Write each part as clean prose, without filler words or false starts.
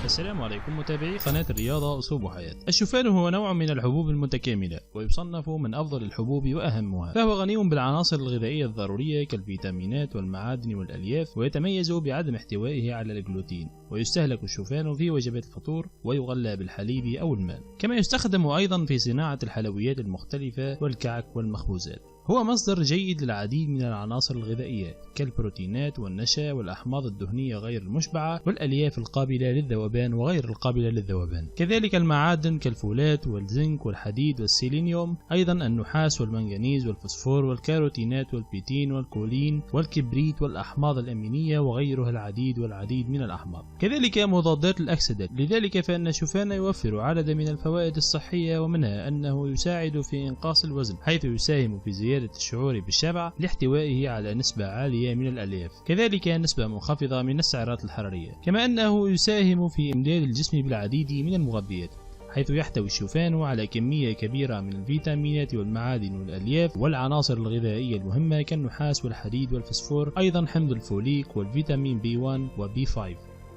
السلام عليكم متابعي قناة الرياضة أسلوب حياة. الشوفان هو نوع من الحبوب المتكاملة ويصنف من أفضل الحبوب وأهمها، فهو غني بالعناصر الغذائية الضرورية كالفيتامينات والمعادن والألياف، ويتميز بعدم احتوائه على الجلوتين، ويستهلك الشوفان في وجبات الفطور ويغلى بالحليب أو الماء، كما يستخدم أيضا في صناعة الحلويات المختلفة والكعك والمخبوزات. هو مصدر جيد للعديد من العناصر الغذائية كالبروتينات والنشا والأحماض الدهنية غير المشبعة والألياف القابلة للذوبان وغير القابلة للذوبان، كذلك المعادن كالفولات والزنك والحديد والسيلينيوم، أيضا النحاس والمنغنيز والفوسفور والكاروتينات والبيتين والكولين والكبريت والأحماض الأمينية وغيرها العديد من الأحماض، كذلك مضادات الأكسدة. لذلك فإن الشوفان يوفر عددا من الفوائد الصحية، ومنها أنه يساعد في إنقاص الوزن حيث يساهم في زيادة الشعور بالشبع لاحتوائه على نسبة عالية من الألياف، كذلك نسبة منخفضة من السعرات الحرارية، كما أنه يساهم في إمداد الجسم بالعديد من المغذيات حيث يحتوي الشوفان على كمية كبيرة من الفيتامينات والمعادن والألياف والعناصر الغذائية المهمة كالنحاس والحديد والفسفور، أيضا حمض الفوليك والفيتامين B1 وB5،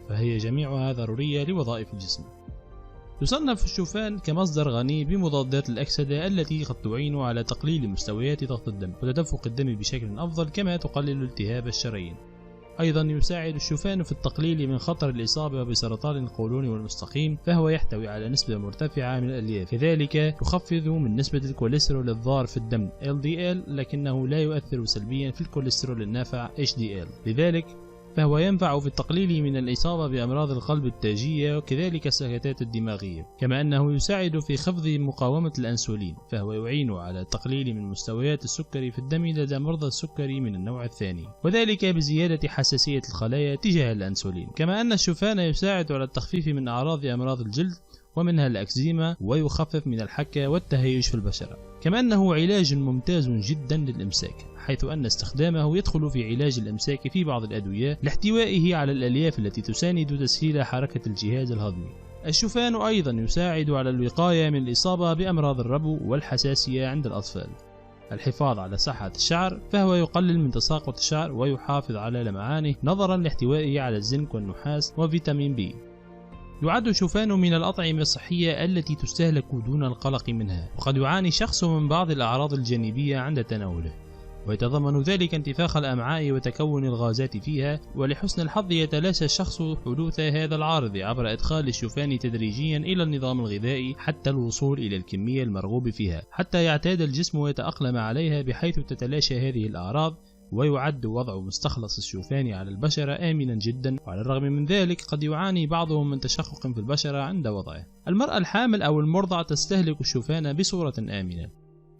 فهي جميعها ضرورية لوظائف الجسم. يصنف الشوفان كمصدر غني بمضادات الأكسدة التي قد تعين على تقليل مستويات ضغط الدم وتدفق الدم بشكل أفضل، كما تقلل التهاب الشرايين. أيضا يساعد الشوفان في التقليل من خطر الإصابة بسرطان القولون والمستقيم، فهو يحتوي على نسبة مرتفعة من الألياف، كذلك يخفض من نسبة الكوليسترول الضار في الدم LDL، لكنه لا يؤثر سلبيا في الكوليسترول النافع HDL، لذلك فهو ينفع في التقليل من الإصابة بأمراض القلب التاجية وكذلك السكتات الدماغية، كما أنه يساعد في خفض مقاومة الأنسولين، فهو يعين على التقليل من مستويات السكري في الدم لدى مرضى السكري من النوع الثاني، وذلك بزيادة حساسية الخلايا تجاه الأنسولين، كما أن الشوفان يساعد على التخفيف من أعراض أمراض الجلد ومنها الأكزيما، ويخفف من الحكة والتهيج في البشرة، كما أنه علاج ممتاز جدا للإمساك، حيث أن استخدامه يدخل في علاج الإمساك في بعض الأدوية لاحتوائه على الألياف التي تساند تسهيل حركة الجهاز الهضمي. الشوفان أيضا يساعد على الوقاية من الإصابة بأمراض الربو والحساسية عند الأطفال. الحفاظ على صحة الشعر، فهو يقلل من تساقط الشعر ويحافظ على لمعانه نظرا لاحتوائه على الزنك والنحاس وفيتامين بي. يعد الشوفان من الأطعمة الصحية التي تستهلك دون القلق منها، وقد يعاني شخص من بعض الأعراض الجانبية عند تناوله، ويتضمن ذلك انتفاخ الأمعاء وتكون الغازات فيها، ولحسن الحظ يتلاشى الشخص حدوث هذا العارض عبر إدخال الشوفان تدريجيا إلى النظام الغذائي حتى الوصول إلى الكمية المرغوب فيها، حتى يعتاد الجسم ويتأقلم عليها بحيث تتلاشى هذه الأعراض. ويعد وضع مستخلص الشوفان على البشرة آمنا جدا، وعلى الرغم من ذلك قد يعاني بعضهم من تشقق في البشرة عند وضعه. المرأة الحامل أو المرضع تستهلك الشوفان بصورة آمنة،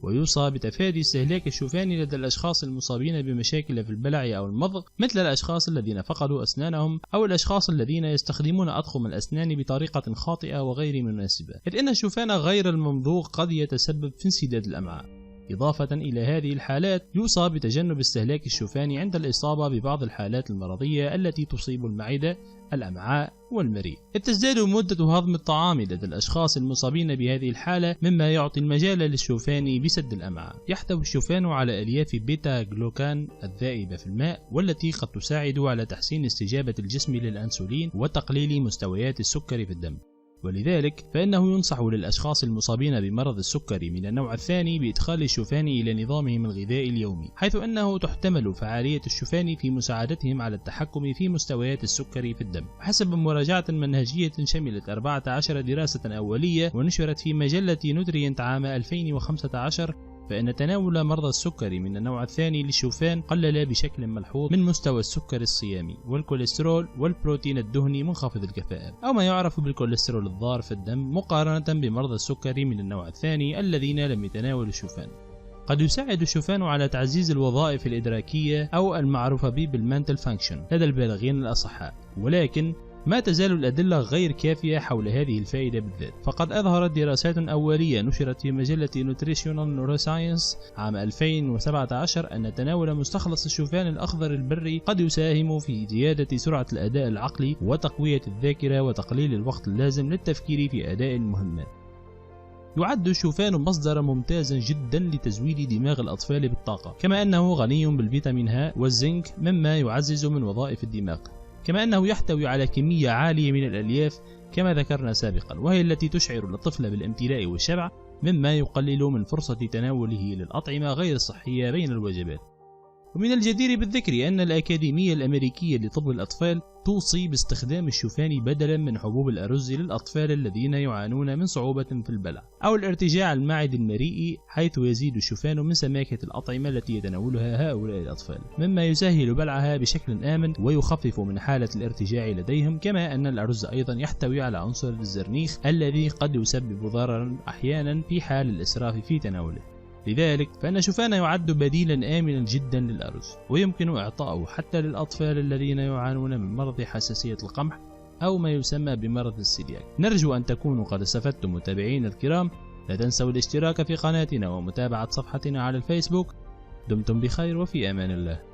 ويوصى بتفادي استهلاك الشوفان لدى الأشخاص المصابين بمشاكل في البلع أو المضغ، مثل الأشخاص الذين فقدوا أسنانهم أو الأشخاص الذين يستخدمون أطقم الأسنان بطريقة خاطئة وغير مناسبة، إذ أن الشوفان غير الممضوغ قد يتسبب في انسداد الأمعاء. إضافة إلى هذه الحالات يوصى بتجنب استهلاك الشوفان عند الإصابة ببعض الحالات المرضية التي تصيب المعدة، الأمعاء والمريء، إذ تزداد مدة هضم الطعام لدى الأشخاص المصابين بهذه الحالة، مما يعطي المجال للشوفان بسد الأمعاء. يحتوي الشوفان على ألياف بيتا جلوكان الذائبة في الماء، والتي قد تساعد على تحسين استجابة الجسم للأنسولين وتقليل مستويات السكر في الدم، ولذلك فإنه ينصح للأشخاص المصابين بمرض السكري من النوع الثاني بإدخال الشوفان إلى نظامهم الغذائي اليومي، حيث أنه تحتمل فعالية الشوفان في مساعدتهم على التحكم في مستويات السكري في الدم. حسب مراجعة منهجية شملت 14 دراسة أولية ونشرت في مجلة نوترينت عام 2015، فإن تناول مرضى السكري من النوع الثاني للشوفان قلل بشكل ملحوظ من مستوى السكر الصيامي والكوليسترول والبروتين الدهني منخفض الكفاءة، أو ما يعرف بالكوليسترول الضار في الدم، مقارنة بمرضى السكري من النوع الثاني الذين لم يتناولوا الشوفان. قد يساعد الشوفان على تعزيز الوظائف الإدراكية أو المعروفة بالمنتل فانكشن لدى البالغين الأصحاء، ولكن ما تزال الأدلة غير كافية حول هذه الفائدة بالذات، فقد أظهرت دراسات أولية نشرت في مجلة نوتريشنال نيوروساينس عام 2017 أن تناول مستخلص الشوفان الأخضر البري قد يساهم في زيادة سرعة الأداء العقلي وتقوية الذاكرة وتقليل الوقت اللازم للتفكير في أداء المهمات. يعد الشوفان مصدرا ممتازا جدا لتزويد دماغ الأطفال بالطاقة، كما أنه غني بالفيتامين ه والزنك مما يعزز من وظائف الدماغ، كما أنه يحتوي على كمية عالية من الألياف كما ذكرنا سابقا، وهي التي تشعر الطفل بالامتلاء والشبع، مما يقلل من فرصة تناوله للأطعمة غير الصحية بين الوجبات. ومن الجدير بالذكر أن الأكاديمية الأمريكية لطب الأطفال توصي باستخدام الشوفان بدلا من حبوب الأرز للأطفال الذين يعانون من صعوبة في البلع أو الارتجاع المعدي المريء، حيث يزيد الشوفان من سماكة الأطعمة التي يتناولها هؤلاء الأطفال، مما يسهل بلعها بشكل آمن ويخفف من حالة الارتجاع لديهم. كما أن الأرز أيضا يحتوي على عنصر الزرنيخ الذي قد يسبب ضررا أحيانا في حال الإسراف في تناوله. لذلك فإن الشوفان يعد بديلا آمنا جدا للأرز، ويمكن إعطاؤه حتى للأطفال الذين يعانون من مرض حساسية القمح أو ما يسمى بمرض السيلياك. نرجو أن تكونوا قد استفدتم متابعين الكرام. لا تنسوا الاشتراك في قناتنا ومتابعة صفحتنا على الفيسبوك. دمتم بخير وفي أمان الله.